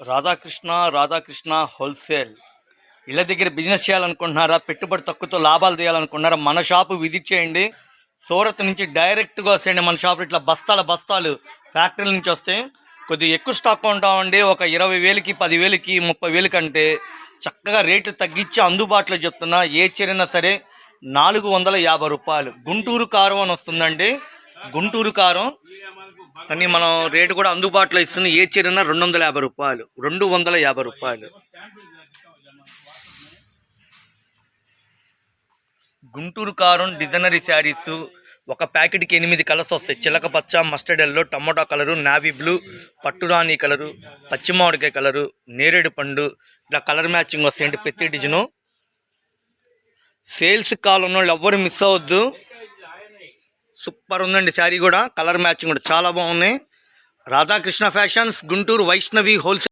Radhakrishna wholesale. ఇళ్ళ దగ్గర business చేయాలనుకుంటున్నారా? పెట్టుబడి తక్కువతో లాభాలు తీయాలనుకుంటున్నారా? మన షాపు విజిట్ చేయండి. సూరత్ నుంచి డైరెక్ట్గా వస్తాయండి మన షాపు. ఇట్లా బస్తాలు ఫ్యాక్టరీల నుంచి వస్తాయి. కొద్దిగా ఎక్కువ స్టాక్ ఉంటామండి. ఒక 20,000కి 10,000కి 30,000 కంటే చక్కగా రేట్లు తగ్గించి అందుబాటులో చెప్తున్నా. ఏ చీరైనా సరే 450 రూపాయలు. గుంటూరు కారం అని వస్తుందండి, గుంటూరు కారం. కానీ మనం రేటు కూడా అందుబాటులో ఇస్తుంది. ఏ చీరైనా 250 రూపాయలు, 250 రూపాయలు. గుంటూరు కారం డిజైనరీ శారీస్. ఒక ప్యాకెట్కి 8 కలర్స్ వస్తాయి. చిలక పచ్చ, mustard yellow, tomato colour, navy blue, పట్టురాణి కలరు, పచ్చిమామిడికాయ కలరు, నేరేడు పండు, ఇట్లా కలర్ మ్యాచింగ్ వస్తాయండి ప్రతి డిజైను. సేల్స్ కాల్ ఉన్న వాళ్ళు ఎవ్వరు మిస్ అవ్వద్దు. సూపర్ ఉందండి శారీ కూడా, కలర్ మ్యాచింగ్ కూడా చాలా బాగున్నాయి. Radhakrishna fashions, Guntur Vaishnavi wholesale.